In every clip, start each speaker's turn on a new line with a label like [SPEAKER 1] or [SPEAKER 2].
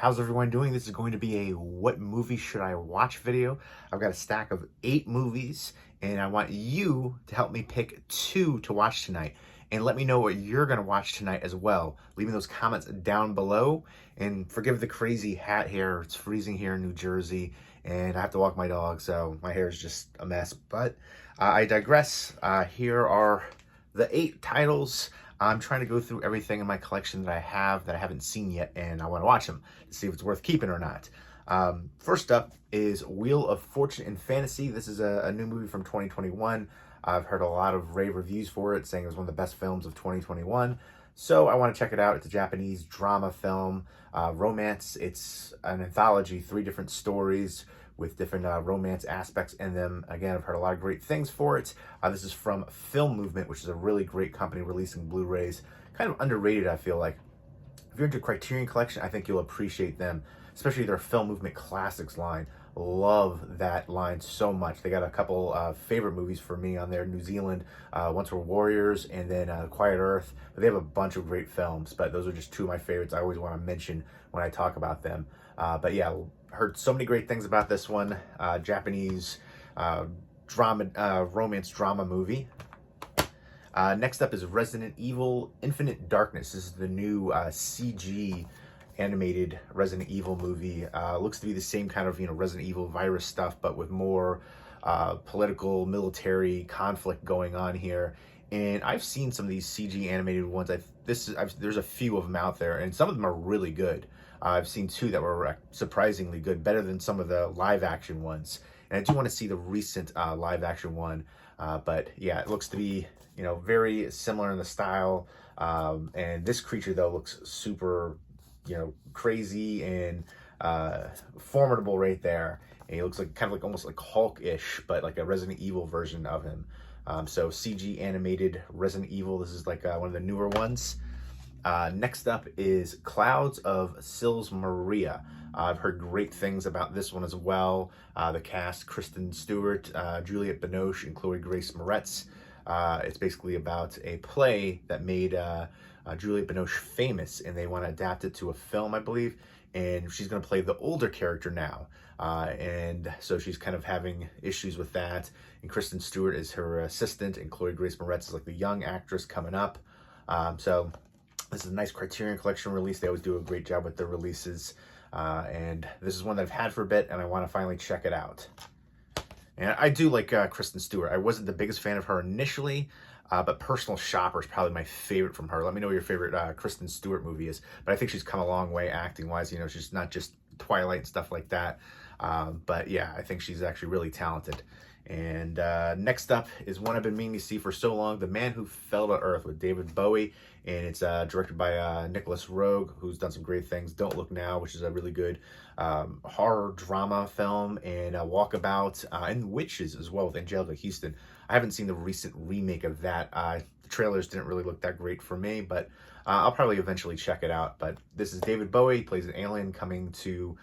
[SPEAKER 1] How's everyone doing? This is going to be a what movie should I watch video. I've got a stack of 8 movies and I want you to help me pick 2 to watch tonight. And let me know what you're going to watch tonight as well. Leaving those comments down below. And forgive the crazy hat hair. It's freezing here in New Jersey and I have to walk my dog, so my hair is just a mess. But I digress. Here are the 8 titles. I'm trying to go through everything in my collection that I haven't seen yet, and I want to watch them to see if it's worth keeping or not. First up is Wheel of Fortune and Fantasy. This is a new movie from 2021. I've heard a lot of rave reviews for it, saying it was one of the best films of 2021. So I want to check it out. It's a Japanese drama film, romance. It's an anthology, 3 different stories with different romance aspects in them. Again, I've heard a lot of great things for it. This is from Film Movement, which is a really great company releasing Blu-rays. Kind of underrated, I feel like. If you're into Criterion Collection, I think you'll appreciate them, especially their Film Movement Classics line. Love that line so much. They got a couple favorite movies for me on there. New Zealand, Once Were Warriors, and then Quiet Earth. But they have a bunch of great films, but those are just 2 of my favorites I always want to mention when I talk about them. But yeah, heard so many great things about this one. Japanese romance drama movie. Next up is Resident Evil Infinite Darkness. This is the new CG animated Resident Evil movie. Looks to be the same kind of Resident Evil virus stuff, but with more political military conflict going on here. And I've seen some of these CG animated ones. There's a few of them out there, and some of them are really good. I've seen 2 that were surprisingly good, better than some of the live action ones. And I do want to see the recent live action one. But yeah, it looks to be very similar in the style. And this creature though looks super crazy and formidable right there. And he looks like kind of like almost like Hulk-ish, but like a Resident Evil version of him. So CG animated Resident Evil. This is like one of the newer ones. Next up is Clouds of Sils Maria. I've heard great things about this one as well. The cast, Kristen Stewart, Juliette Binoche, and Chloe Grace Moretz. It's basically about a play that made Juliette Binoche famous, and they want to adapt it to a film, I believe. And she's going to play the older character now. And so she's kind of having issues with that. And Kristen Stewart is her assistant, and Chloe Grace Moretz is like the young actress coming up. So this is a nice Criterion Collection release. They always do a great job with their releases. And this is one that I've had for a bit, and I want to finally check it out. And I do like Kristen Stewart. I wasn't the biggest fan of her initially, but Personal Shopper is probably my favorite from her. Let me know what your favorite Kristen Stewart movie is. But I think she's come a long way acting-wise. She's not just Twilight and stuff like that. But yeah, I think she's actually really talented. And next up is one I've been meaning to see for so long, The Man Who Fell to Earth with David Bowie. And it's directed by Nicholas Roeg, who's done some great things. Don't Look Now, which is a really good horror drama film, and Walkabout, and Witches as well with Angelica Houston. I haven't seen the recent remake of that. The trailers didn't really look that great for me, but I'll probably eventually check it out. But this is David Bowie. He plays an alien coming to,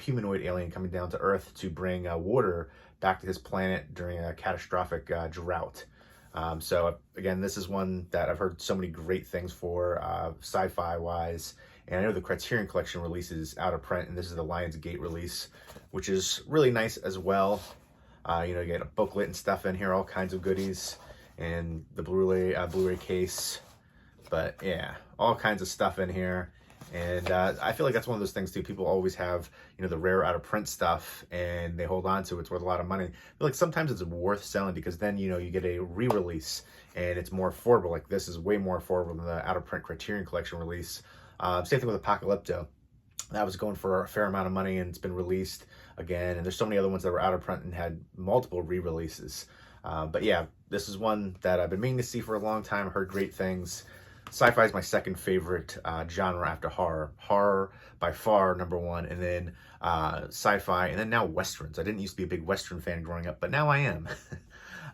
[SPEAKER 1] humanoid alien coming down to Earth to bring water back to his planet during a catastrophic drought. So again, this is one that I've heard so many great things for, sci-fi wise, and I know the Criterion Collection releases out of print, and this is the Lionsgate release, which is really nice as well. You get a booklet and stuff in here, all kinds of goodies, and the Blu-ray case. But yeah, all kinds of stuff in here. And I feel like that's one of those things too. People always have, the rare out of print stuff, and they hold on to it. It's worth a lot of money. I feel like sometimes it's worth selling because then, you get a re-release and it's more affordable. Like this is way more affordable than the out of print Criterion Collection release. Same thing with Apocalypto. That was going for a fair amount of money, and it's been released again. And there's so many other ones that were out of print and had multiple re-releases. But yeah, this is one that I've been meaning to see for a long time. I heard great things. Sci-fi is my second favorite genre after horror. Horror by far #1, and then sci-fi, and then now westerns. I didn't used to be a big western fan growing up, but now I am.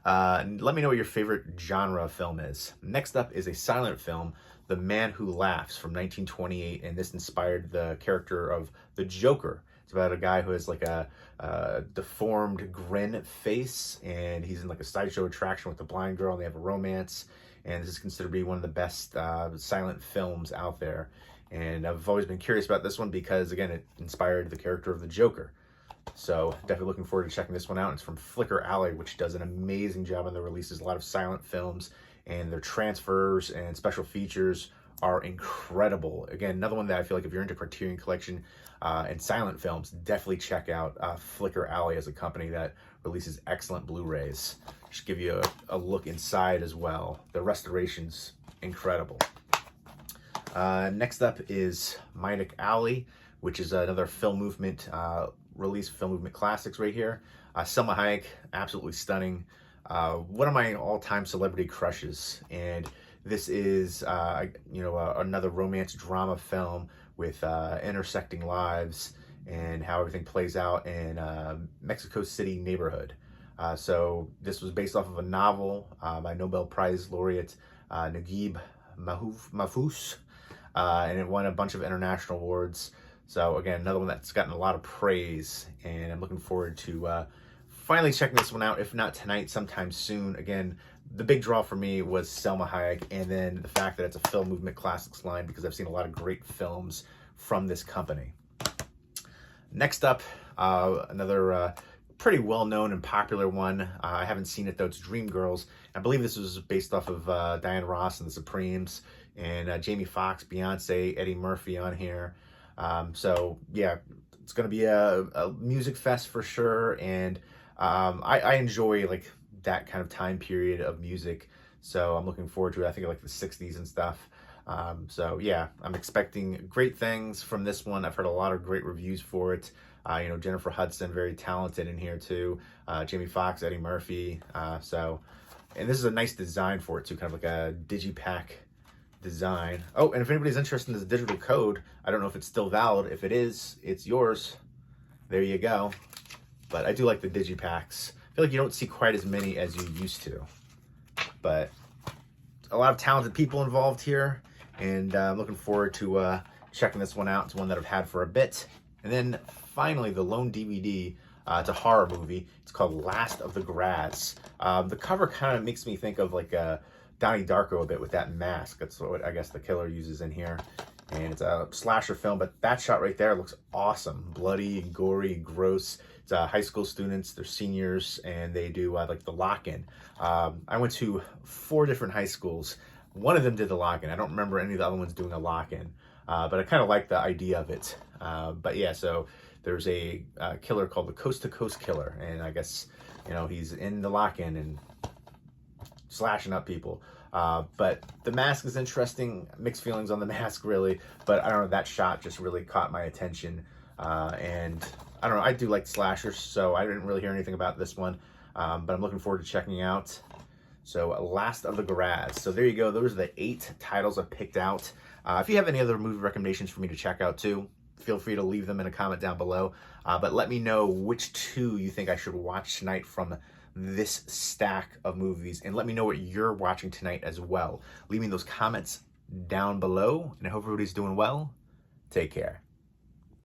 [SPEAKER 1] Let me know what your favorite genre film is. Next up is a silent film, The Man Who Laughs from 1928, and this inspired the character of the Joker. It's about a guy who has like a deformed grin face, and he's in like a sideshow attraction with a blind girl, and they have a romance. And this is considered to be one of the best silent films out there. And I've always been curious about this one because, again, it inspired the character of the Joker. So definitely looking forward to checking this one out. It's from Flicker Alley, which does an amazing job on the releases. A lot of silent films, and their transfers and special features are incredible. Again, another one that I feel like if you're into Criterion Collection and silent films, definitely check out Flicker Alley as a company that releases excellent Blu-rays. Just give you a look inside as well. The restoration's incredible. Next up is Meidic Alley, which is another film movement release, film movement classics right here. Selma Hayek, absolutely stunning. One of my all-time celebrity crushes, and this is another romance drama film with intersecting lives and how everything plays out in Mexico City neighborhood. So this was based off of a novel by Nobel Prize laureate Naguib Mahfouz, and it won a bunch of international awards. So again, another one that's gotten a lot of praise, and I'm looking forward to finally checking this one out, if not tonight, sometime soon. Again, the big draw for me was Selma Hayek, and then the fact that it's a film movement classics line, because I've seen a lot of great films from this company. Next up, another pretty well-known and popular one. I haven't seen it though. It's Dreamgirls. I believe this was based off of Diana Ross and the Supremes, and Jamie Foxx, Beyonce, Eddie Murphy on here. So yeah, it's going to be a music fest for sure, and I enjoy like that kind of time period of music, so I'm looking forward to it. I think like the 60s and stuff. So yeah, I'm expecting great things from this one. I've heard a lot of great reviews for it. Jennifer Hudson, very talented in here too. Jamie Foxx, Eddie Murphy. And this is a nice design for it too, kind of like a digipack design. Oh, and if anybody's interested in this digital code, I don't know if it's still valid. If it is, it's yours. There you go. But I do like the digipacks. I feel like you don't see quite as many as you used to. But a lot of talented people involved here, and I'm looking forward to checking this one out. It's one that I've had for a bit. And then finally, the lone DVD. It's a horror movie. It's called Last of the Grads. The cover kind of makes me think of like Donnie Darko a bit with that mask. That's what I guess the killer uses in here. And it's a slasher film, but that shot right there looks awesome. Bloody, gory, gross. It's high school students, they're seniors, and they do like the lock-in. I went to 4 different high schools. One of them did the lock-in. I don't remember any of the other ones doing a lock-in, but I kind of like the idea of it. But yeah, so there's a killer called the Coast to Coast Killer, and I guess, he's in the lock-in and slashing up people. But the mask is interesting. Mixed feelings on the mask, really. But I don't know, that shot just really caught my attention. And I don't know, I do like slashers, so I didn't really hear anything about this one. But I'm looking forward to checking out. So Last of the Grads. So there you go. Those are the 8 titles I picked out. If you have any other movie recommendations for me to check out too, feel free to leave them in a comment down below. But let me know which 2 you think I should watch tonight from this stack of movies, and let me know what you're watching tonight as well. Leave me those comments down below, and I hope everybody's doing well. Take care.